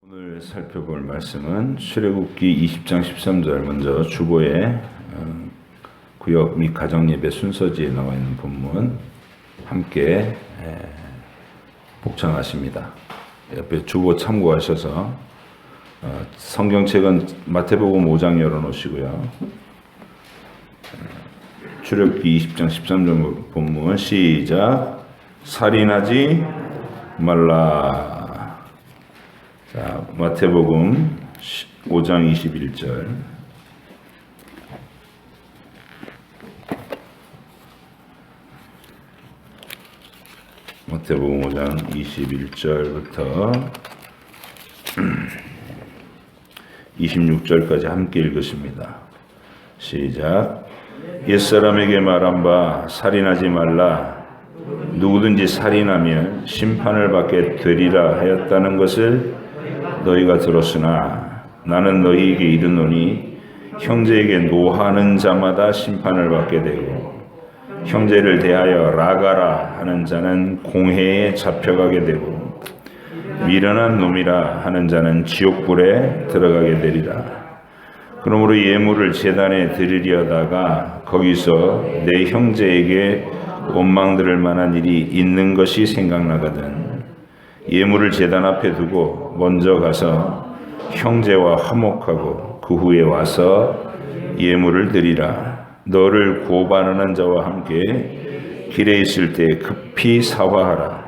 오늘 살펴볼 말씀은 출애굽기 20장 13절 먼저 주보의 구역 및 가정예배 순서지에 나와 있는 본문 함께 복창하십니다. 옆에 주보 참고하셔서 성경책은 마태복음 5장 열어놓으시고요. 출애굽기 20장 13절 본문 시작. 살인하지 말라. 자, 마태복음 5장 21절. 마태복음 5장 21절부터 26절까지 함께 읽으십니다. 시작. 옛사람에게 말한 바 살인하지 말라. 누구든지 살인하면 심판을 받게 되리라 하였다는 것을 너희가 들었으나 나는 너희에게 이르노니 형제에게 노하는 자마다 심판을 받게 되고 형제를 대하여 라가라 하는 자는 공회에 잡혀가게 되고 미련한 놈이라 하는 자는 지옥불에 들어가게 되리라. 그러므로 예물을 제단에 드리려다가 거기서 내 형제에게 원망들을 만한 일이 있는 것이 생각나거든 예물을 제단 앞에 두고 먼저 가서 형제와 화목하고 그 후에 와서 예물을 드리라. 너를 고발하는 자와 함께 길에 있을 때 급히 사화하라.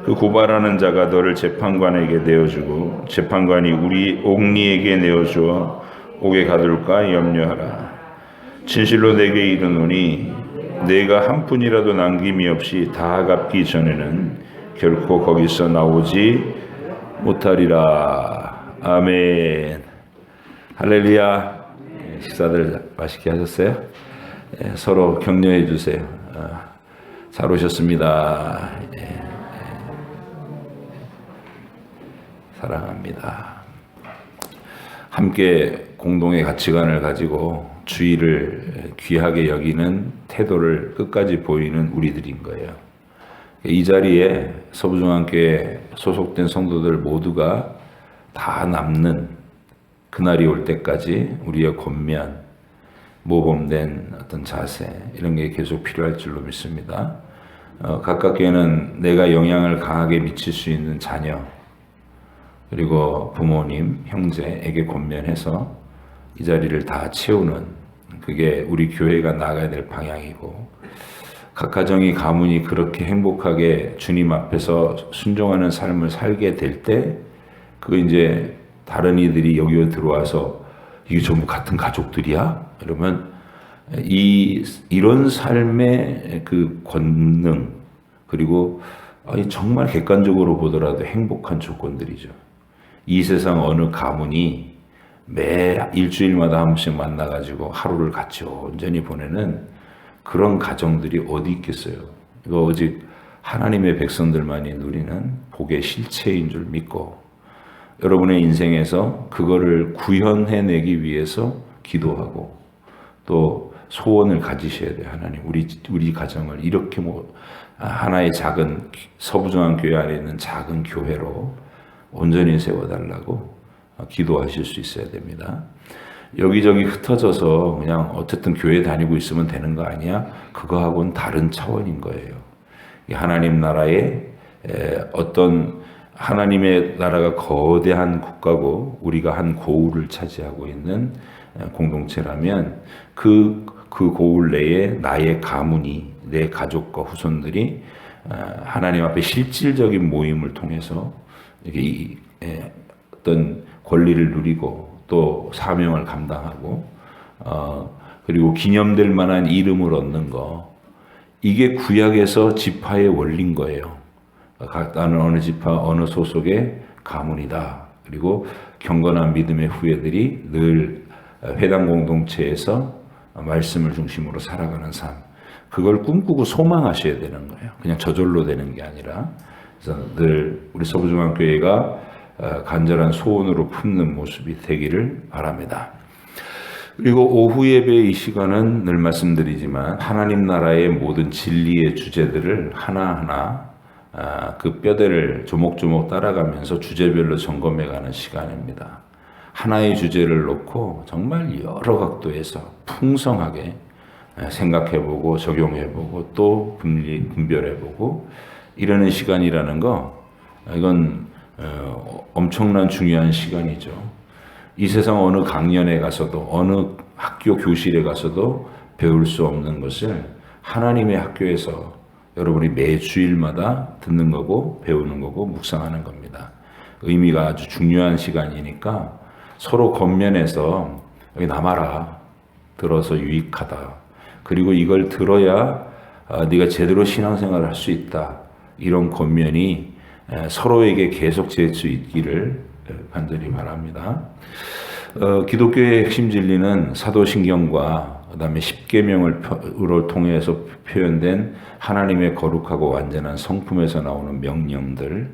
그 고발하는 자가 너를 재판관에게 내어주고 재판관이 우리 옥리에게 내어주어 옥에 가둘까 염려하라. 진실로 내게 이르노니 내가 한 푼이라도 남김이 없이 다 갚기 전에는 결코 거기서 나오지 못하리라. 아멘. 할렐루야. 식사들 맛있게 하셨어요? 서로 격려해 주세요. 잘 오셨습니다. 사랑합니다. 함께 공동의 가치관을 가지고 주의를 귀하게 여기는 태도를 끝까지 보이는 우리들인 거예요. 이 자리에 서부중앙교회 소속된 성도들 모두가 다 남는 그날이 올 때까지 우리의 권면, 모범된 어떤 자세 이런 게 계속 필요할 줄로 믿습니다. 각각 교회는 내가 영향을 강하게 미칠 수 있는 자녀 그리고 부모님, 형제에게 권면해서 이 자리를 다 채우는 그게 우리 교회가 나가야 될 방향이고 각 가정이 가문이 그렇게 행복하게 주님 앞에서 순종하는 삶을 살게 될 때 그거 이제 다른 이들이 여기 들어와서 이게 전부 같은 가족들이야? 이러면 이런 삶의 그 권능 그리고 정말 객관적으로 보더라도 행복한 조건들이죠. 이 세상 어느 가문이 매 일주일마다 한 번씩 만나가지고 하루를 같이 온전히 보내는 그런 가정들이 어디 있겠어요. 이거 오직 하나님의 백성들만이 누리는 복의 실체인 줄 믿고 여러분의 인생에서 그거를 구현해내기 위해서 기도하고 또 소원을 가지셔야 돼요. 하나님 우리 가정을 이렇게 하나의 작은 서부중앙교회 안에 있는 작은 교회로 온전히 세워달라고 기도하실 수 있어야 됩니다. 여기저기 흩어져서 그냥 어쨌든 교회 다니고 있으면 되는 거 아니야? 그거하고는 다른 차원인 거예요. 하나님 나라의 어떤 하나님의 나라가 거대한 국가고 우리가 한 고울을 차지하고 있는 공동체라면 그 고울 내에 나의 가문이 내 가족과 후손들이 하나님 앞에 실질적인 모임을 통해서 이렇게 어떤 권리를 누리고 또 사명을 감당하고 그리고 기념될 만한 이름을 얻는 거 이게 구약에서 지파의 원리인 거예요. 나는 어느 지파 어느 소속의 가문이다. 그리고 경건한 믿음의 후예들이 늘 회당 공동체에서 말씀을 중심으로 살아가는 삶 그걸 꿈꾸고 소망하셔야 되는 거예요. 그냥 저절로 되는 게 아니라 그래서 늘 우리 서부중앙교회가 간절한 소원으로 품는 모습이 되기를 바랍니다. 그리고 오후 예배 이 시간은 늘 말씀드리지만 하나님 나라의 모든 진리의 주제들을 하나하나 그 뼈대를 조목조목 따라가면서 주제별로 점검해가는 시간입니다. 하나의 주제를 놓고 정말 여러 각도에서 풍성하게 생각해보고 적용해보고 또 분별해보고 이러는 시간이라는 거, 이건 엄청난 중요한 시간이죠. 이 세상 어느 강연에 가서도 어느 학교 교실에 가서도 배울 수 없는 것을 하나님의 학교에서 여러분이 매 주일마다 듣는 거고 배우는 거고 묵상하는 겁니다. 의미가 아주 중요한 시간이니까 서로 겉면에서 여기 남아라, 들어서 유익하다, 그리고 이걸 들어야 네가 제대로 신앙생활을 할 수 있다, 이런 겉면이 서로에게 계속 될 수 있기를 간절히 바랍니다. 기독교의 핵심 진리는 사도신경과 그다음에 십계명을 통해서 표현된 하나님의 거룩하고 완전한 성품에서 나오는 명령들,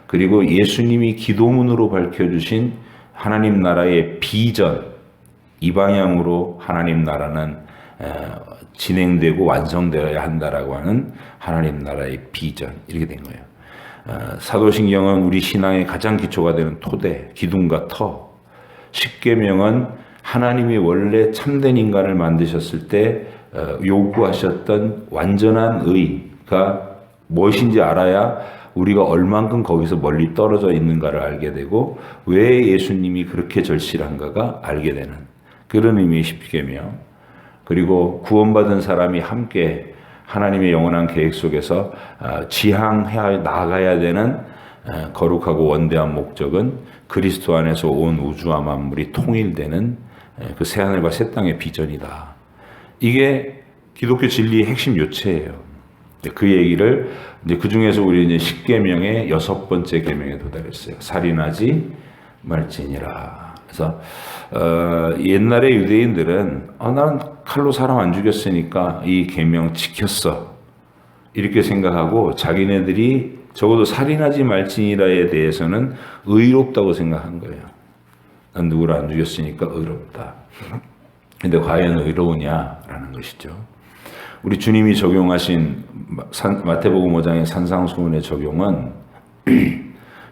그리고 예수님이 기도문으로 밝혀주신 하나님 나라의 비전, 이 방향으로 하나님 나라는 진행되고 완성되어야 한다라고 하는 하나님 나라의 비전, 이렇게 된 거예요. 사도신경은 우리 신앙의 가장 기초가 되는 토대, 기둥과 터. 십계명은 하나님이 원래 참된 인간을 만드셨을 때 요구하셨던 완전한 의가 무엇인지 알아야 우리가 얼만큼 거기서 멀리 떨어져 있는가를 알게 되고 왜 예수님이 그렇게 절실한가가 알게 되는 그런 의미의 십계명. 그리고 구원받은 사람이 함께 하나님의 영원한 계획 속에서 지향해 나가야 되는 거룩하고 원대한 목적은 그리스도 안에서 온 우주와 만물이 통일되는 그 새하늘과 새 땅의 비전이다. 이게 기독교 진리의 핵심 요체예요. 그 얘기를 이제 그 중에서 우리 이제 십계명의 6번째 계명에 도달했어요. 살인하지 말지니라. 그래서 옛날에 유대인들은 나는 칼로 사람 안 죽였으니까 이 계명 지켰어, 이렇게 생각하고 자기네들이 적어도 살인하지 말지니라에 대해서는 의롭다고 생각한 거예요. 난 누구를 안 죽였으니까 의롭다. 근데 과연 의로우냐라는 것이죠. 우리 주님이 적용하신 마태복음 5장의 산상수훈의 적용은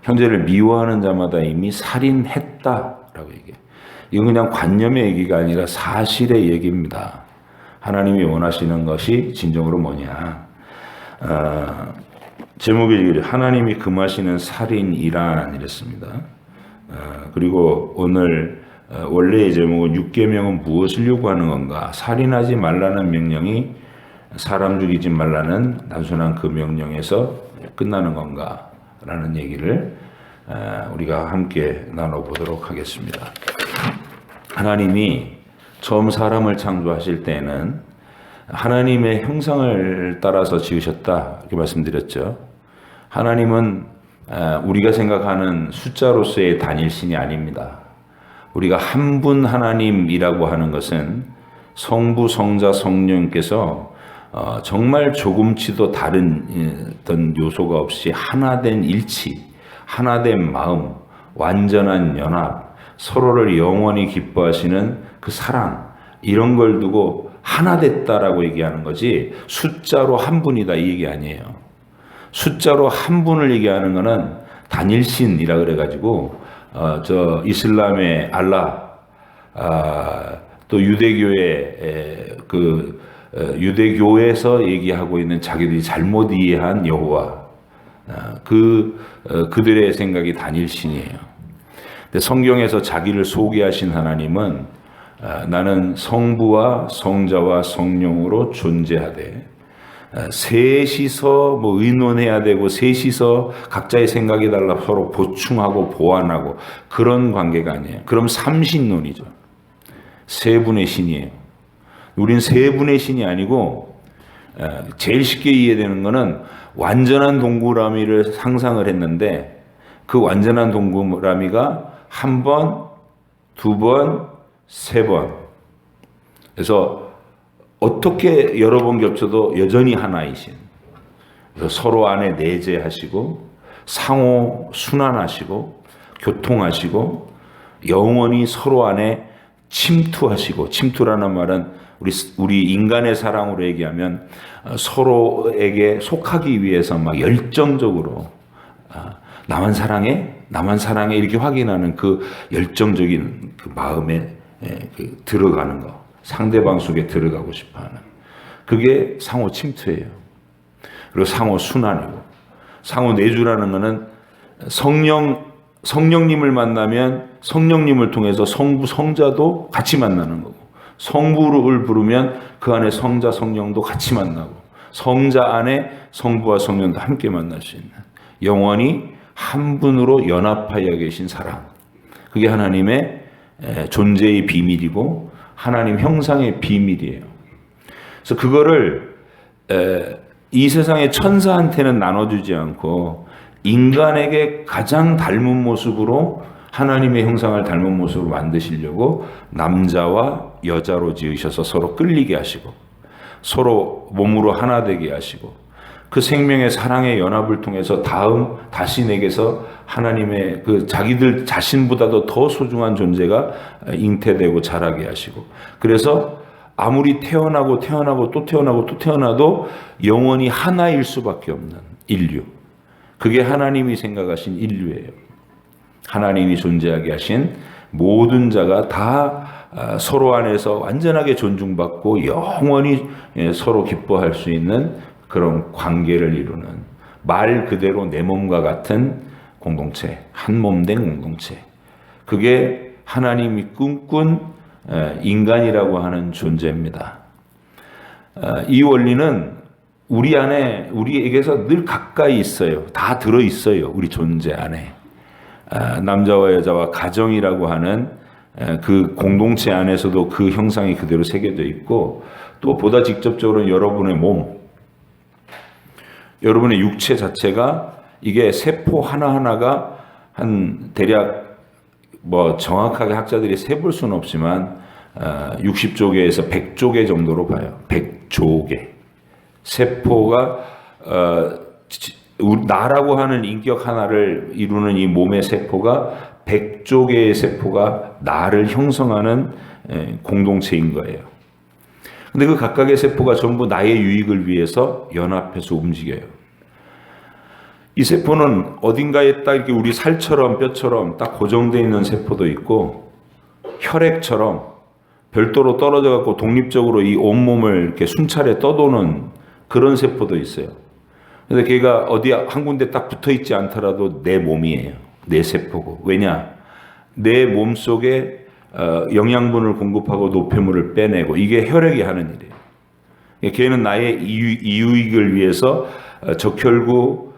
형제를 미워하는 자마다 이미 살인했다라고 얘기해요. 이건 그냥 관념의 얘기가 아니라 사실의 얘기입니다. 하나님이 원하시는 것이 진정으로 뭐냐. 제목이 하나님이 금하시는 살인이란 이랬습니다. 그리고 오늘 원래의 제목은 육계명은 무엇을 요구하는 건가. 살인하지 말라는 명령이 사람 죽이지 말라는 단순한 그 명령에서 끝나는 건가 라는 얘기를 우리가 함께 나눠보도록 하겠습니다. 하나님이 처음 사람을 창조하실 때는 하나님의 형상을 따라서 지으셨다, 이렇게 말씀드렸죠. 하나님은 우리가 생각하는 숫자로서의 단일신이 아닙니다. 우리가 한 분 하나님이라고 하는 것은 성부, 성자, 성령께서 정말 조금치도 다른 어떤 요소가 없이 하나된 일치, 하나된 마음, 완전한 연합, 서로를 영원히 기뻐하시는 그 사랑, 이런 걸 두고 하나 됐다라고 얘기하는 거지 숫자로 한 분이다 이 얘기 아니에요. 숫자로 한 분을 얘기하는 거는 단일신이라 그래가지고 저 이슬람의 알라, 또 유대교의 유대교에서 얘기하고 있는 자기들이 잘못 이해한 여호와, 그들의 생각이 단일신이에요. 근데 성경에서 자기를 소개하신 하나님은 나는 성부와 성자와 성령으로 존재하되 셋이서 뭐 의논해야 되고 셋이서 각자의 생각이 달라 서로 보충하고 보완하고 그런 관계가 아니에요. 그럼 삼신론이죠. 세 분의 신이에요. 우린 세 분의 신이 아니고 제일 쉽게 이해되는 거는 완전한 동그라미를 상상을 했는데 그 완전한 동그라미가 한 번, 두 번, 세 번. 그래서 어떻게 여러 번 겹쳐도 여전히 하나이신. 그래서 서로 안에 내재하시고 상호 순환하시고 교통하시고 영원히 서로 안에 침투하시고, 침투라는 말은 우리 인간의 사랑으로 얘기하면 서로에게 속하기 위해서 막 열정적으로 나만 사랑해? 나만 사랑해? 이렇게 확인하는 그 열정적인 그 마음에 들어가는 거, 상대방 속에 들어가고 싶어하는, 그게 상호 침투예요. 그리고 상호 순환이고, 상호 내주라는 것은 성령님을 만나면 성령님을 통해서 성부, 성자도 같이 만나는 거고, 성부를 부르면 그 안에 성자, 성령도 같이 만나고, 성자 안에 성부와 성령도 함께 만날 수 있는, 영원히 한 분으로 연합하여 계신 사랑. 그게 하나님의 존재의 비밀이고 하나님 형상의 비밀이에요. 그래서 그거를 이 세상의 천사한테는 나눠주지 않고 인간에게 가장 닮은 모습으로, 하나님의 형상을 닮은 모습으로 만드시려고 남자와 여자로 지으셔서 서로 끌리게 하시고 서로 몸으로 하나 되게 하시고, 그 생명의 사랑의 연합을 통해서 다시 내게서 하나님의 그 자기들 자신보다도 더 소중한 존재가 잉태되고 자라게 하시고, 그래서 아무리 태어나고 또 태어나도 영원히 하나일 수밖에 없는 인류. 그게 하나님이 생각하신 인류예요. 하나님이 존재하게 하신 모든 자가 다 서로 안에서 완전하게 존중받고 영원히 서로 기뻐할 수 있는 그런 관계를 이루는, 말 그대로 내 몸과 같은 공동체, 한 몸 된 공동체. 그게 하나님이 꿈꾼 인간이라고 하는 존재입니다. 이 원리는 우리 안에, 우리에게서 늘 가까이 있어요. 다 들어 있어요. 우리 존재 안에. 남자와 여자와 가정이라고 하는 그 공동체 안에서도 그 형상이 그대로 새겨져 있고, 또 보다 직접적으로는 여러분의 몸, 여러분의 육체 자체가, 이게 세포 하나하나가 한 대략 정확하게 학자들이 세볼 수는 없지만 60조 개에서 100조 개 정도로 봐요. 100조 개. 세포가 나라고 하는 인격 하나를 이루는 이 몸의 세포가 100조 개의 세포가 나를 형성하는 공동체인 거예요. 근데 그 각각의 세포가 전부 나의 유익을 위해서 연합해서 움직여요. 이 세포는 어딘가에 딱 이렇게 우리 살처럼 뼈처럼 딱 고정되어 있는 세포도 있고, 혈액처럼 별도로 떨어져 갖고 독립적으로 이 온몸을 이렇게 순찰에 떠도는 그런 세포도 있어요. 근데 걔가 어디 한 군데 딱 붙어 있지 않더라도 내 몸이에요. 내 세포고. 왜냐? 내 몸 속에 영양분을 공급하고 노폐물을 빼내고, 이게 혈액이 하는 일이에요. 걔는 나의 이유익을 위해서 적혈구,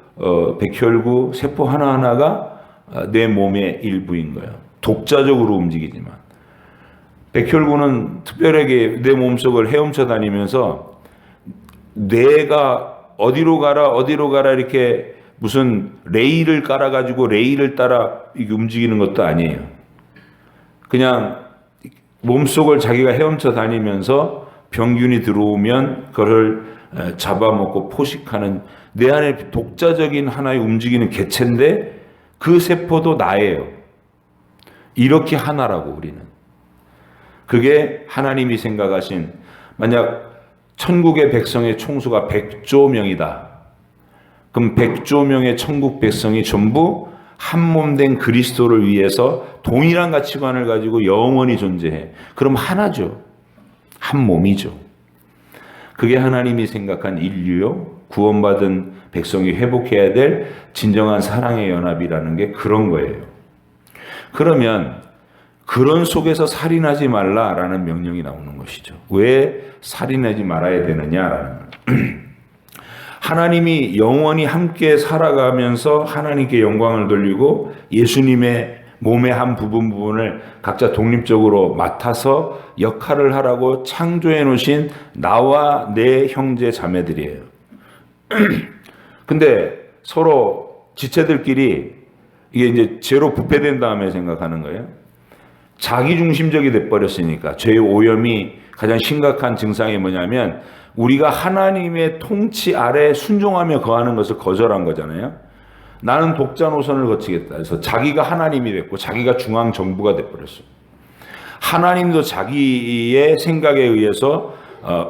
백혈구, 세포 하나하나가 내 몸의 일부인 거예요. 독자적으로 움직이지만, 백혈구는 특별하게 내 몸속을 헤엄쳐 다니면서 뇌가 어디로 가라 이렇게 무슨 레일을 깔아가지고 레일을 따라 움직이는 것도 아니에요. 그냥 몸속을 자기가 헤엄쳐 다니면서 병균이 들어오면 그걸 잡아먹고 포식하는, 내 안에 독자적인 하나의 움직이는 개체인데 그 세포도 나예요. 이렇게 하나라고, 우리는. 그게 하나님이 생각하신, 만약 천국의 백성의 총수가 100조 명이다. 그럼 100조 명의 천국 백성이 전부 한 몸 된 그리스도를 위해서 동일한 가치관을 가지고 영원히 존재해. 그럼 하나죠. 한 몸이죠. 그게 하나님이 생각한 인류요, 구원받은 백성이 회복해야 될 진정한 사랑의 연합이라는 게 그런 거예요. 그러면 그런 속에서 살인하지 말라라는 명령이 나오는 것이죠. 왜 살인하지 말아야 되느냐라는 하나님이 영원히 함께 살아가면서 하나님께 영광을 돌리고 예수님의 몸의 한 부분을 각자 독립적으로 맡아서 역할을 하라고 창조해 놓으신 나와 내 형제 자매들이에요. 근데 서로 지체들끼리 이게 이제 죄로 부패된 다음에 생각하는 거예요. 자기중심적이 돼버렸으니까. 죄의 오염이 가장 심각한 증상이 뭐냐면 우리가 하나님의 통치 아래 순종하며 거하는 것을 거절한 거잖아요. 나는 독자 노선을 거치겠다. 그래서 자기가 하나님이 됐고 자기가 중앙정부가 돼버렸어. 하나님도 자기의 생각에 의해서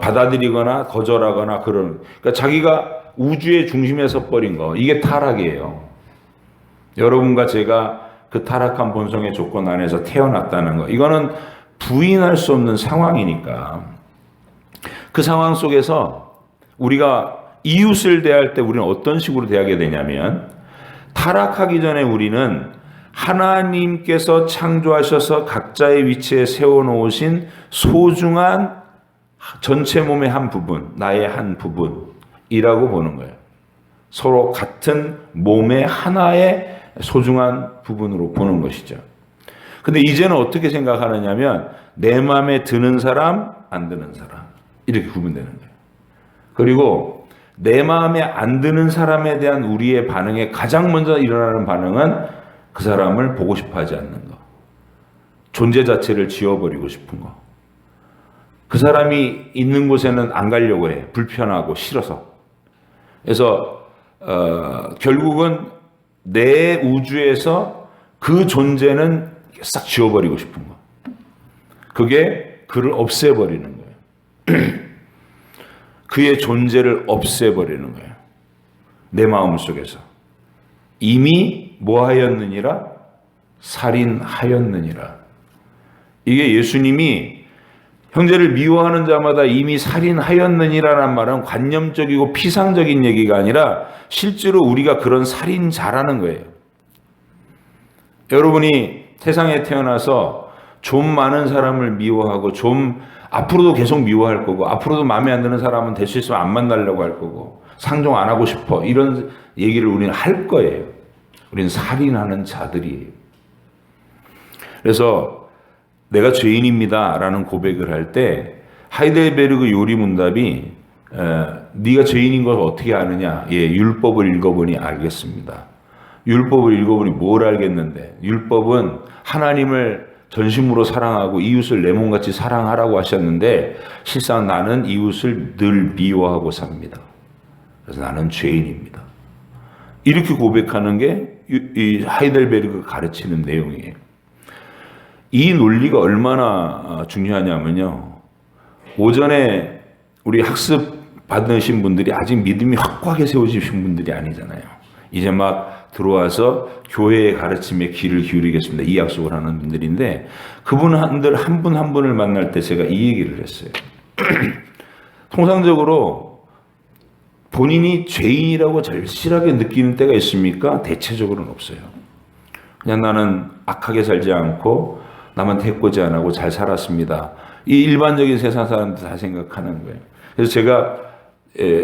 받아들이거나 거절하거나 그러니까 자기가 우주의 중심에 서버린 거, 이게 타락이에요. 여러분과 제가 그 타락한 본성의 조건 안에서 태어났다는 거, 이거는 부인할 수 없는 상황이니까 그 상황 속에서 우리가 이웃을 대할 때 우리는 어떤 식으로 대하게 되냐면, 타락하기 전에 우리는 하나님께서 창조하셔서 각자의 위치에 세워놓으신 소중한 전체 몸의 한 부분, 나의 한 부분이라고 보는 거예요. 서로 같은 몸의 하나의 소중한 부분으로 보는 것이죠. 근데 이제는 어떻게 생각하느냐면 내 마음에 드는 사람, 안 드는 사람, 이렇게 구분되는 거예요. 그리고 내 마음에 안 드는 사람에 대한 우리의 반응에 가장 먼저 일어나는 반응은 그 사람을 보고 싶어 하지 않는 거. 존재 자체를 지워버리고 싶은 거. 그 사람이 있는 곳에는 안 가려고 해. 불편하고 싫어서. 그래서 결국은 내 우주에서 그 존재는 싹 지워버리고 싶은 거. 그게 그를 없애버리는 거예요. 그의 존재를 없애버리는 거예요. 내 마음 속에서. 이미 뭐 하였느니라? 살인하였느니라. 이게 예수님이 형제를 미워하는 자마다 이미 살인하였느니라는 말은 관념적이고 피상적인 얘기가 아니라 실제로 우리가 그런 살인자라는 거예요. 여러분이 세상에 태어나서 좀 많은 사람을 미워하고 좀 앞으로도 계속 미워할 거고 앞으로도 마음에 안 드는 사람은 될 수 있으면 안 만나려고 할 거고 상종 안 하고 싶어 이런 얘기를 우리는 할 거예요. 우리는 살인하는 자들이에요. 그래서 내가 죄인입니다 라는 고백을 할 때 하이델베르그 요리문답이 네가 죄인인 걸 어떻게 아느냐? 예, 율법을 읽어보니 알겠습니다. 율법을 읽어보니 뭘 알겠는데? 율법은 하나님을 전심으로 사랑하고 이웃을 내 몸같이 사랑하라고 하셨는데 실상 나는 이웃을 늘 미워하고 삽니다. 그래서 나는 죄인입니다. 이렇게 고백하는 게 이 하이델베르그가 가르치는 내용이에요. 이 논리가 얼마나 중요하냐면요. 오전에 우리 학습 받으신 분들이 아직 믿음이 확고하게 세워지신 분들이 아니잖아요. 이제 막 들어와서 교회의 가르침에 귀를 기울이겠습니다. 이 약속을 하는 분들인데 그분들 한 분 한 분을 만날 때 제가 이 얘기를 했어요. 통상적으로 본인이 죄인이라고 절실하게 느끼는 때가 있습니까? 대체적으로는 없어요. 그냥 나는 악하게 살지 않고 남한테 해코지 안 하고 잘 살았습니다. 이 일반적인 세상 사람들 다 생각하는 거예요. 그래서 제가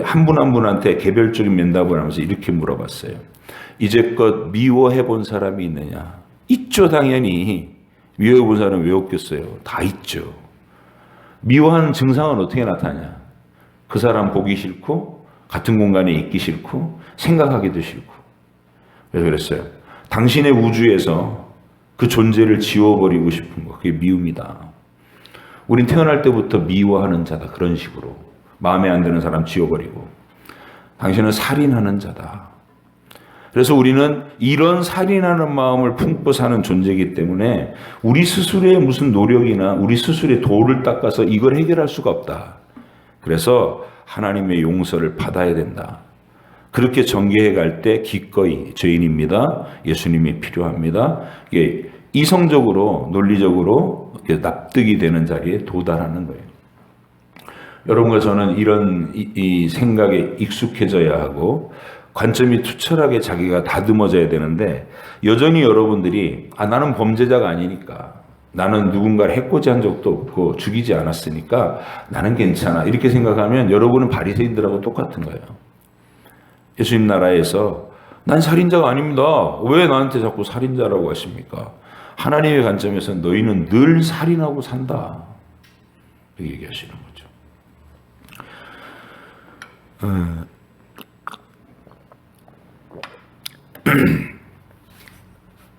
한 분 한 분한테 개별적인 면담을 하면서 이렇게 물어봤어요. 이제껏 미워해 본 사람이 있느냐? 있죠, 당연히. 미워해 본 사람은 왜 없겠어요? 다 있죠. 미워하는 증상은 어떻게 나타나냐? 그 사람 보기 싫고, 같은 공간에 있기 싫고, 생각하기도 싫고. 그래서 그랬어요. 당신의 우주에서 그 존재를 지워버리고 싶은 거, 그게 미움이다. 우린 태어날 때부터 미워하는 자다. 그런 식으로. 마음에 안 드는 사람 지워버리고. 당신은 살인하는 자다. 그래서 우리는 이런 살인하는 마음을 품고 사는 존재이기 때문에 우리 스스로의 무슨 노력이나 우리 스스로의 도를 닦아서 이걸 해결할 수가 없다. 그래서 하나님의 용서를 받아야 된다. 그렇게 전개해 갈 때 기꺼이 죄인입니다. 예수님이 필요합니다. 이게 이성적으로 논리적으로 납득이 되는 자리에 도달하는 거예요. 여러분과 저는 이런 이 생각에 익숙해져야 하고 관점이 투철하게 자기가 다듬어져야 되는데 여전히 여러분들이 나는 범죄자가 아니니까 나는 누군가를 해코지한 적도 없고 죽이지 않았으니까 나는 괜찮아 이렇게 생각하면 여러분은 바리새인들하고 똑같은 거예요. 예수님 나라에서 난 살인자가 아닙니다. 왜 나한테 자꾸 살인자라고 하십니까? 하나님의 관점에서 너희는 늘 살인하고 산다. 이렇게 얘기하시는 거죠.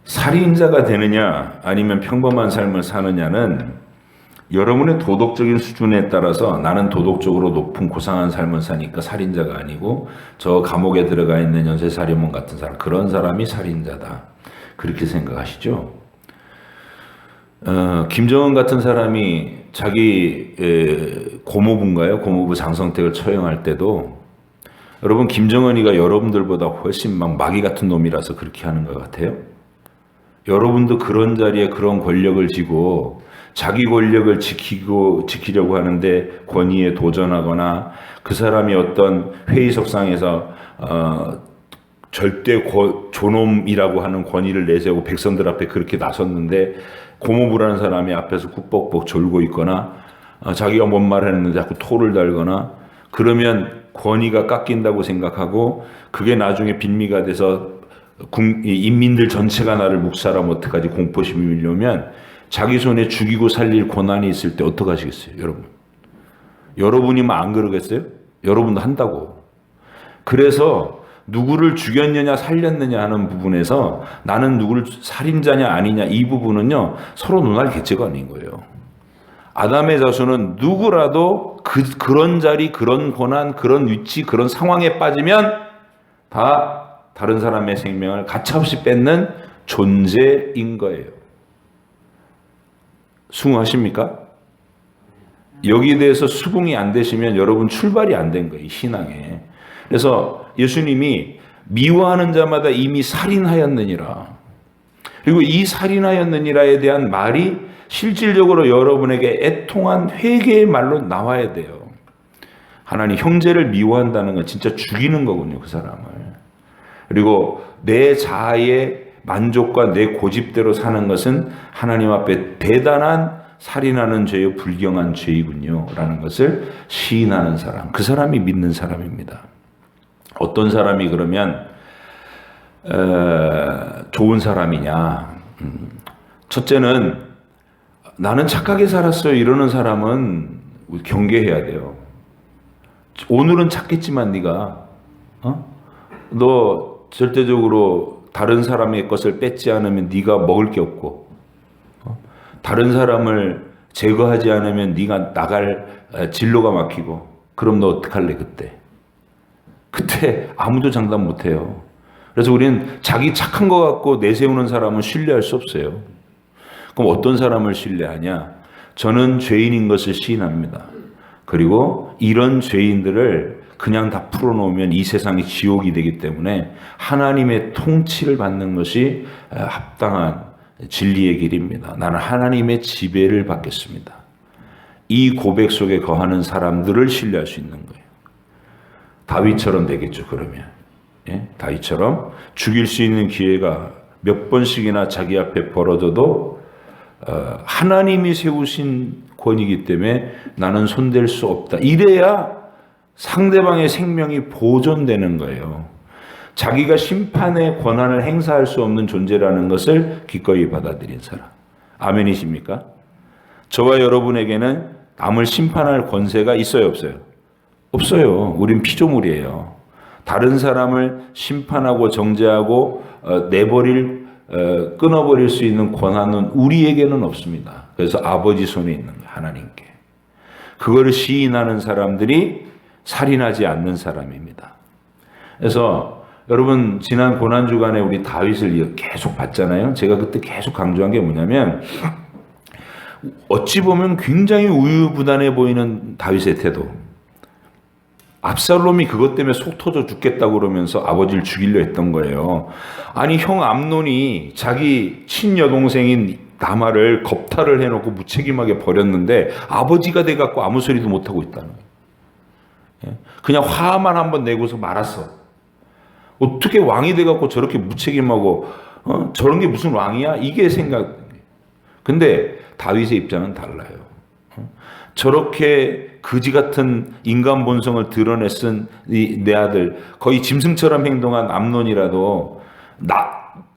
살인자가 되느냐 아니면 평범한 삶을 사느냐는 여러분의 도덕적인 수준에 따라서 나는 도덕적으로 높은 고상한 삶을 사니까 살인자가 아니고 저 감옥에 들어가 있는 연쇄살인범 같은 사람 그런 사람이 살인자다. 그렇게 생각하시죠? 김정은 같은 사람이 자기 고모부인가요? 고모부 장성택을 처형할 때도 여러분 김정은이가 여러분들보다 훨씬 막 마귀 같은 놈이라서 그렇게 하는 것 같아요? 여러분도 그런 자리에 그런 권력을 쥐고 자기 권력을 지키려고 하는데 권위에 도전하거나 그 사람이 어떤 회의석상에서 절대 존엄이라고 하는 권위를 내세우고 백성들 앞에 그렇게 나섰는데 고모부라는 사람이 앞에서 꾹뻑뻑 졸고 있거나 자기가 뭔 말을 했는데 자꾸 토를 달거나 그러면 권위가 깎인다고 생각하고 그게 나중에 빈미가 돼서 인민들 전체가 나를 묵살하면 어떡하지 공포심이 밀려오면 자기 손에 죽이고 살릴 고난이 있을 때 어떡하시겠어요 여러분? 여러분이면 안 그러겠어요? 여러분도 한다고. 그래서 누구를 죽였느냐 살렸느냐 하는 부분에서 나는 누구를 살인자냐 아니냐 이 부분은요 서로 논할 개체가 아닌 거예요. 아담의 자손은 누구라도 그런 자리, 그런 고난, 그런 위치, 그런 상황에 빠지면 다 다른 사람의 생명을 가차없이 뺏는 존재인 거예요. 수긍하십니까? 여기에 대해서 수긍이 안 되시면 여러분 출발이 안 된 거예요, 신앙에. 그래서 예수님이 미워하는 자마다 이미 살인하였느니라. 그리고 이 살인하였느니라에 대한 말이 실질적으로 여러분에게 애통한 회개의 말로 나와야 돼요. 하나님 형제를 미워한다는 건 진짜 죽이는 거군요, 그 사람을. 그리고 내 자아의 만족과 내 고집대로 사는 것은 하나님 앞에 대단한 살인하는 죄요 불경한 죄이군요 라는 것을 시인하는 사람, 그 사람이 믿는 사람입니다. 어떤 사람이 그러면 좋은 사람이냐? 첫째는 나는 착하게 살았어요 이러는 사람은 경계해야 돼요. 오늘은 착했지만 네가 너 절대적으로 다른 사람의 것을 뺏지 않으면 네가 먹을 게 없고 다른 사람을 제거하지 않으면 네가 나갈 진로가 막히고 그럼 너 어떡할래 그때? 그때 아무도 장담 못해요. 그래서 우리는 자기 착한 것 같고 내세우는 사람은 신뢰할 수 없어요. 그럼 어떤 사람을 신뢰하냐? 저는 죄인인 것을 시인합니다. 그리고 이런 죄인들을 그냥 다 풀어놓으면 이 세상이 지옥이 되기 때문에 하나님의 통치를 받는 것이 합당한 진리의 길입니다. 나는 하나님의 지배를 받겠습니다. 이 고백 속에 거하는 사람들을 신뢰할 수 있는 거예요. 다윗처럼 되겠죠, 그러면. 예? 다윗처럼 죽일 수 있는 기회가 몇 번씩이나 자기 앞에 벌어져도 하나님이 세우신 권이기 때문에 나는 손댈 수 없다. 이래야 상대방의 생명이 보존되는 거예요. 자기가 심판의 권한을 행사할 수 없는 존재라는 것을 기꺼이 받아들인 사람. 아멘이십니까? 저와 여러분에게는 남을 심판할 권세가 있어요, 없어요? 없어요. 우린 피조물이에요. 다른 사람을 심판하고 정죄하고 끊어버릴 수 있는 권한은 우리에게는 없습니다. 그래서 아버지 손에 있는 거예요, 하나님께. 그거를 시인하는 사람들이 살인하지 않는 사람입니다. 그래서 여러분 지난 고난주간에 우리 다윗을 계속 봤잖아요. 제가 그때 계속 강조한 게 뭐냐면 어찌 보면 굉장히 우유부단해 보이는 다윗의 태도. 압살롬이 그것 때문에 속 터져 죽겠다고 그러면서 아버지를 죽이려 했던 거예요. 아니 형 암논이 자기 친여동생인 다말을 겁탈을 해놓고 무책임하게 버렸는데 아버지가 돼갖고 아무 소리도 못하고 있다는 거예요. 그냥 화만 한번 내고서 말았어. 어떻게 왕이 돼갖고 저렇게 무책임하고 저런 게 무슨 왕이야? 이게 생각. 근데 다윗의 입장은 달라요. 저렇게 그지 같은 인간 본성을 드러냈은 내 아들, 거의 짐승처럼 행동한 암논이라도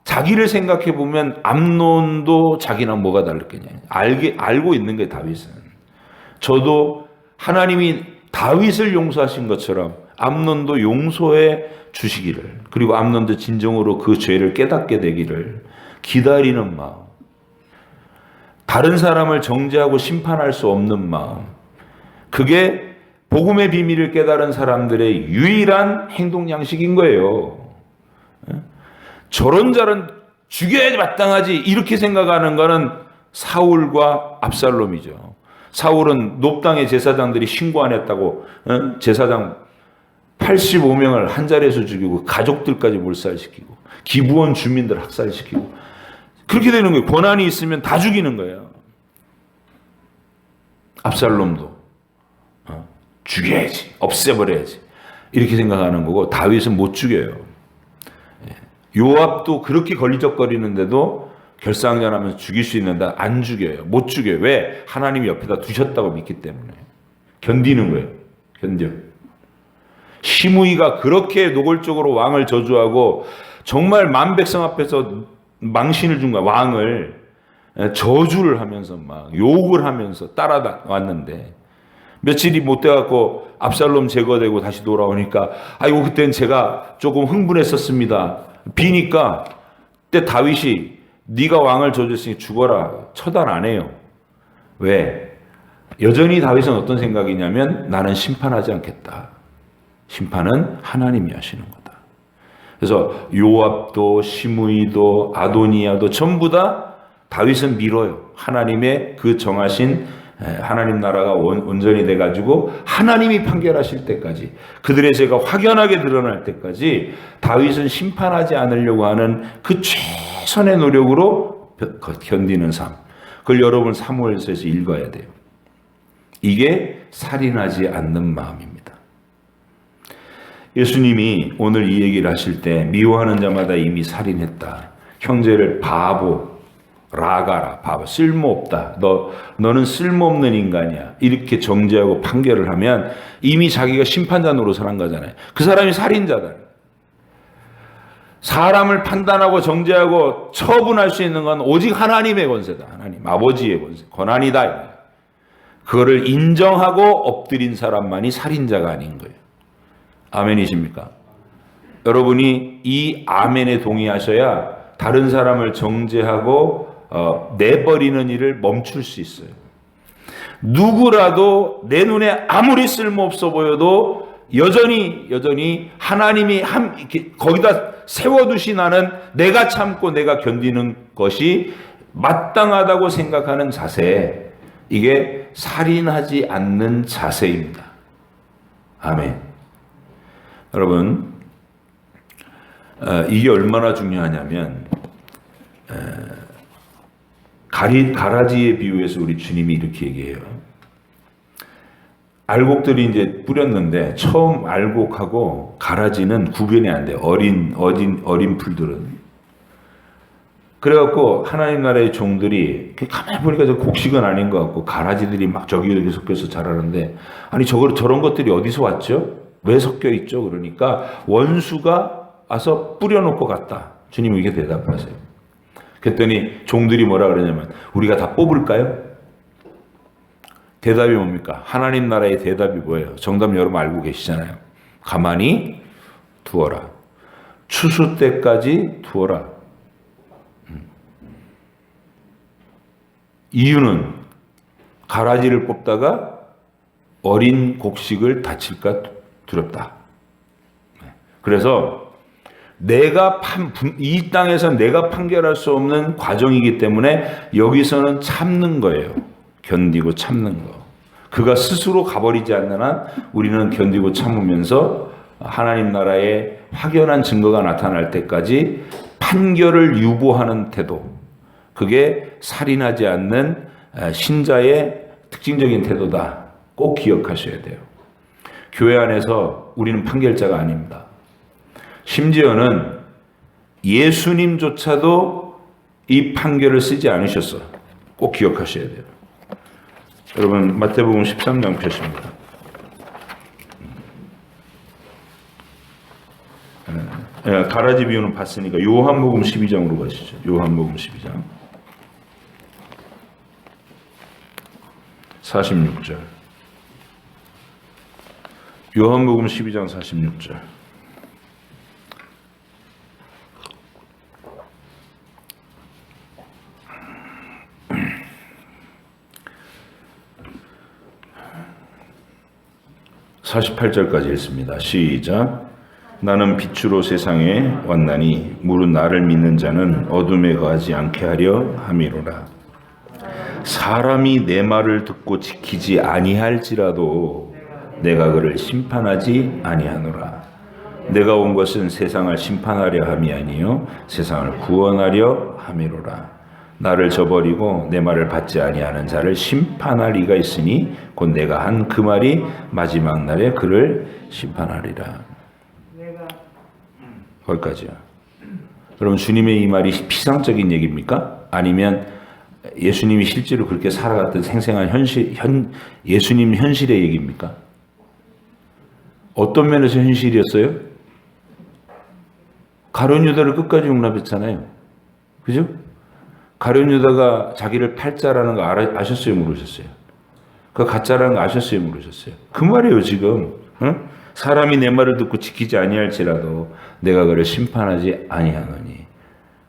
자기를 생각해 보면 암논도 자기랑 뭐가 다르겠냐. 알고 있는 게 다윗은. 저도 하나님이 다윗을 용서하신 것처럼 암논도 용서해 주시기를, 그리고 암논도 진정으로 그 죄를 깨닫게 되기를 기다리는 마음, 다른 사람을 정죄하고 심판할 수 없는 마음, 그게 복음의 비밀을 깨달은 사람들의 유일한 행동 양식인 거예요. 저런 자는 죽여야지 마땅하지 이렇게 생각하는 거는 사울과 압살롬이죠. 사울은 높당의 제사장들이 신고 안 했다고 제사장 85명을 한 자리에서 죽이고 가족들까지 몰살시키고 기브온 주민들 학살시키고 그렇게 되는 거예요. 권한이 있으면 다 죽이는 거예요. 압살롬도 죽여야지, 없애버려야지 이렇게 생각하는 거고 다윗은 못 죽여요. 요압도 그렇게 걸리적거리는데도 결상전하면서 죽일 수 있는데 안 죽여요. 못 죽여요. 왜? 하나님이 옆에다 두셨다고 믿기 때문에. 견디는 거예요. 견뎌. 시므이가 그렇게 노골적으로 왕을 저주하고 정말 만백성 앞에서 망신을 준 거야. 왕을 저주를 하면서 막 욕을 하면서 따라왔는데 며칠이 못 돼갖고 압살롬 제거되고 다시 돌아오니까 아이고 그때는 제가 조금 흥분했었습니다. 비니까 그때 다윗이 네가 왕을 저주했으니 죽어라 처단 안 해요. 왜? 여전히 다윗은 어떤 생각이냐면 나는 심판하지 않겠다. 심판은 하나님이 하시는 거다. 그래서 요압도 시므이도 아도니아도 전부 다 다윗은 밀어요. 하나님의 그 정하신 하나님 나라가 온전히 돼가지고 하나님이 판결하실 때까지 그들의 죄가 확연하게 드러날 때까지 다윗은 심판하지 않으려고 하는 그 최선의 노력으로 견디는 삶. 그걸 여러분 사무엘서에서 읽어야 돼요. 이게 살인하지 않는 마음입니다. 예수님이 오늘 이 얘기를 하실 때 미워하는 자마다 이미 살인했다. 형제를 바보, 라가라, 바보, 쓸모없다. 너는 쓸모없는 인간이야. 이렇게 정죄하고 판결을 하면 이미 자기가 심판자 노릇을 한 거잖아요. 그 사람이 살인자다. 사람을 판단하고 정죄하고 처분할 수 있는 건 오직 하나님의 권세다. 하나님, 아버지의 권세, 권한이다. 그거를 인정하고 엎드린 사람만이 살인자가 아닌 거예요. 아멘이십니까? 여러분이 이 아멘에 동의하셔야 다른 사람을 정죄하고 내버리는 일을 멈출 수 있어요. 누구라도 내 눈에 아무리 쓸모없어 보여도 여전히 하나님이 거기다 세워두신 나는 내가 참고 내가 견디는 것이 마땅하다고 생각하는 자세, 이게 살인하지 않는 자세입니다. 아멘. 여러분, 이게 얼마나 중요하냐면 가라지에 비유해서 우리 주님이 이렇게 얘기해요. 알곡들이 이제 뿌렸는데 처음 알곡하고 가라지는 구분이 안 돼요. 어린 풀들은. 그래갖고 하나님 나라의 종들이 가만히 보니까 저 곡식은 아닌 것 같고 가라지들이 막 저기 섞여서 자라는데 아니 저런 것들이 어디서 왔죠? 왜 섞여 있죠? 그러니까 원수가 와서 뿌려놓고 갔다. 주님이 이렇게 대답하세요. 그랬더니 종들이 뭐라 그러냐면 우리가 다 뽑을까요? 대답이 뭡니까? 하나님 나라의 대답이 뭐예요? 정답 여러분 알고 계시잖아요. 가만히 두어라. 추수 때까지 두어라. 이유는 가라지를 뽑다가 어린 곡식을 다칠까 두렵다. 그래서 이 땅에서 내가 판결할 수 없는 과정이기 때문에 여기서는 참는 거예요. 견디고 참는 거. 그가 스스로 가버리지 않는 한 우리는 견디고 참으면서 하나님 나라의 확연한 증거가 나타날 때까지 판결을 유보하는 태도. 그게 살인하지 않는 신자의 특징적인 태도다. 꼭 기억하셔야 돼요. 교회 안에서 우리는 판결자가 아닙니다. 심지어는 예수님조차도 이 판결을 쓰지 않으셨어. 꼭 기억하셔야 돼요. 여러분 마태복음 13장 펴십니다. 가라지 비유는 봤으니까 요한복음 12장으로 가시죠. 요한복음 12장 46절. 요한복음 12장 46절. (48절까지) 읽습니다. 시작. 나는 빛으로 세상에 왔나니 무릇 나를 믿는 자는 어둠에 거하지 않게 하려 함이로라. 사람이 내 말을 듣고 지키지 아니할지라도 내가 그를 심판하지 아니하노라. 내가 온 것은 세상을 심판하려 함이 아니요 세상을 구원하려 함이로라. 나를 저버리고 내 말을 받지 아니하는 자를 심판할 이가 있으니 곧 내가 한 그 말이 마지막 날에 그를 심판하리라. 거기까지요. 여러분, 주님의 이 말이 피상적인 얘기입니까? 아니면 예수님이 실제로 그렇게 살아갔던 생생한 예수님 현실의 얘기입니까? 어떤 면에서 현실이었어요? 가룟 유다를 끝까지 용납했잖아요. 그죠? 가룟 유다가 자기를 팔자라는 거 아셨어요? 모르셨어요? 그 가짜라는 거 아셨어요? 모르셨어요? 그 말이에요, 지금. 응? 사람이 내 말을 듣고 지키지 아니할지라도 내가 그를 심판하지 아니하노니.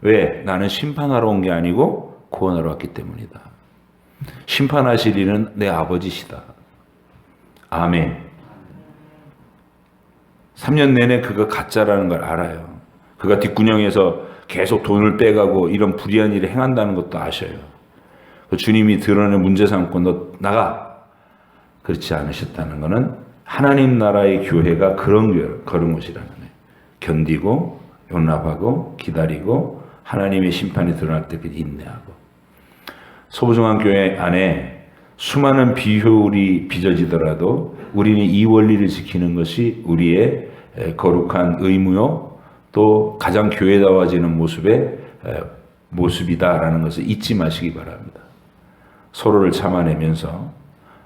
왜? 나는 심판하러 온 게 아니고 구원하러 왔기 때문이다. 심판하실 이는 내 아버지시다. 아멘. 3년 내내 그가 가짜라는 걸 알아요. 그가 뒷구녕에서 계속 돈을 빼가고 이런 불의한 일을 행한다는 것도 아셔요. 주님이 드러낸 문제 삼고 너 나가. 그렇지 않으셨다는 것은 하나님 나라의 교회가 그런 것이라는 거예요. 견디고 용납하고 기다리고 하나님의 심판이 드러날 때까지 인내하고. 소부중앙교회 안에 수많은 비효율이 빚어지더라도 우리는 이 원리를 지키는 것이 우리의 거룩한 의무요 또 가장 교회다워지는 모습이다라는 것을 잊지 마시기 바랍니다. 서로를 참아내면서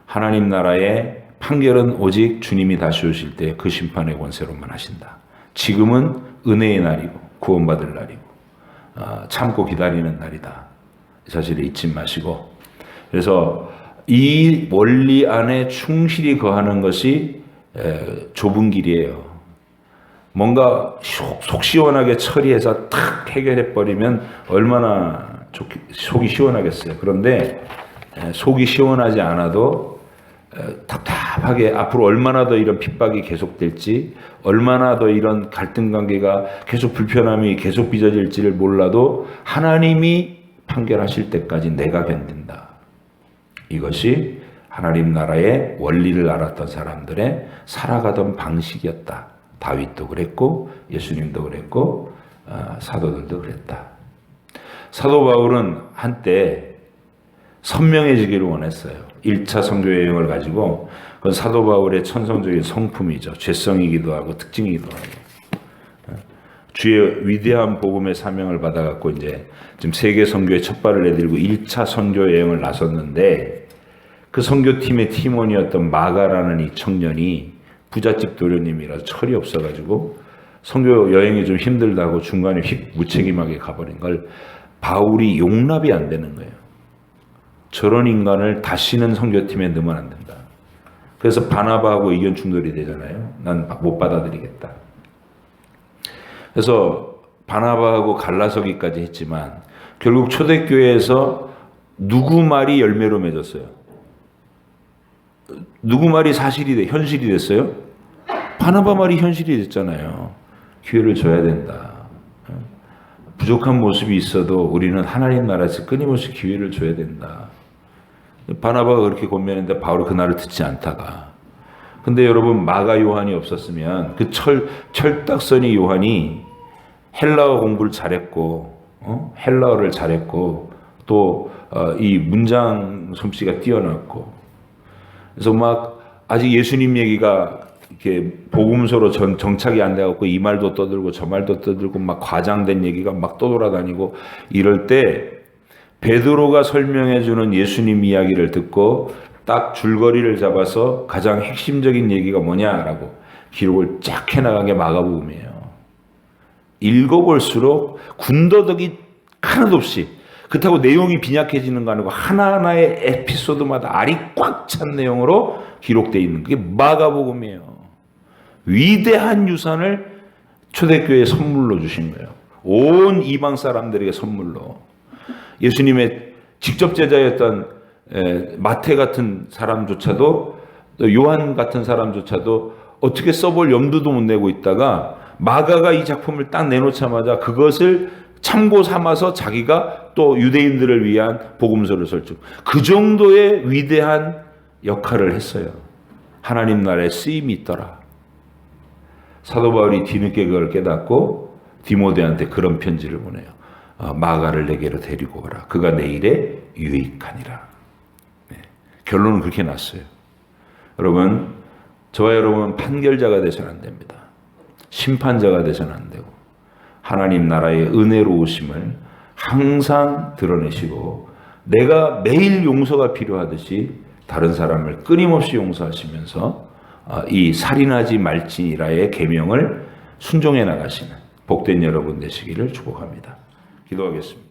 하나님 나라의 판결은 오직 주님이 다시 오실 때 그 심판의 권세로만 하신다. 지금은 은혜의 날이고 구원받을 날이고 참고 기다리는 날이다. 이 사실을 잊지 마시고, 그래서 이 원리 안에 충실히 거하는 것이 좁은 길이에요. 뭔가 속 시원하게 처리해서 탁 해결해버리면 얼마나 속이 시원하겠어요. 그런데 속이 시원하지 않아도 답답하게 앞으로 얼마나 더 이런 핍박이 계속될지, 얼마나 더 이런 갈등 관계가 계속 불편함이 계속 빚어질지를 몰라도 하나님이 판결하실 때까지 내가 견딘다. 이것이 하나님 나라의 원리를 알았던 사람들의 살아가던 방식이었다. 다윗도 그랬고 예수님도 그랬고 사도들도 그랬다. 사도 바울은 한때 선명해지기를 원했어요. 1차 선교 여행을 가지고, 그건 사도 바울의 천성적인 성품이죠. 죄성이기도 하고 특징이기도 하고. 주의 위대한 복음의 사명을 받아갖고 이제 지금 세계 선교의 첫 발을 내들고 1차 선교 여행을 나섰는데, 그 선교팀의 팀원이었던 마가라는 이 청년이 부잣집 도련님이라서 철이 없어가지고 선교 여행이 좀 힘들다고 중간에 휙 무책임하게 가버린 걸 바울이 용납이 안 되는 거예요. 저런 인간을 다시는 선교팀에 넣으면 안 된다. 그래서 바나바하고 의견 충돌이 되잖아요. 난 못 받아들이겠다. 그래서 바나바하고 갈라서기까지 했지만 결국 초대교회에서 누구 말이 열매로 맺었어요? 누구 말이 현실이 됐어요? 바나바 말이 현실이 됐잖아요. 기회를 줘야 된다. 부족한 모습이 있어도 우리는 하나님 나라에서 끊임없이 기회를 줘야 된다. 바나바가 그렇게 권면했는데 바울이 그날을 듣지 않다가. 근데 여러분, 마가 요한이 없었으면 그 철딱서니 요한이 헬라어 공부를 잘했고, 헬라어를 잘했고, 또 이 문장 솜씨가 뛰어났고, 그래서 막 아직 예수님 얘기가 이렇게 복음서로 정착이 안 돼갖고 이 말도 떠들고 저 말도 떠들고 막 과장된 얘기가 막 떠돌아다니고 이럴 때 베드로가 설명해주는 예수님 이야기를 듣고 딱 줄거리를 잡아서 가장 핵심적인 얘기가 뭐냐라고 기록을 쫙 해나간 게 마가복음이에요. 읽어볼수록 군더더기 하나도 없이, 그렇다고 내용이 빈약해지는 거 아니고 하나하나의 에피소드마다 알이 꽉 찬 내용으로 기록되어 있는 게 마가복음이에요. 위대한 유산을 초대교회에 선물로 주신 거예요. 온 이방 사람들에게 선물로. 예수님의 직접 제자였던 마태 같은 사람조차도, 요한 같은 사람조차도 어떻게 써볼 염두도 못 내고 있다가 마가가 이 작품을 딱 내놓자마자 그것을 참고 삼아서 자기가 또 유대인들을 위한 복음서를 설정. 그 정도의 위대한 역할을 했어요. 하나님 나라에 쓰임이 있더라. 사도 바울이 뒤늦게 그걸 깨닫고 디모데한테 그런 편지를 보내요. 마가를 내게로 데리고 오라. 그가 내일에 유익하니라. 네. 결론은 그렇게 났어요. 여러분, 저와 여러분 판결자가 되서는 안 됩니다. 심판자가 되서는 안 되고 하나님 나라의 은혜로우심을 항상 드러내시고 내가 매일 용서가 필요하듯이 다른 사람을 끊임없이 용서하시면서 이 살인하지 말지니라의 계명을 순종해 나가시는 복된 여러분 되시기를 축복합니다. 기도하겠습니다.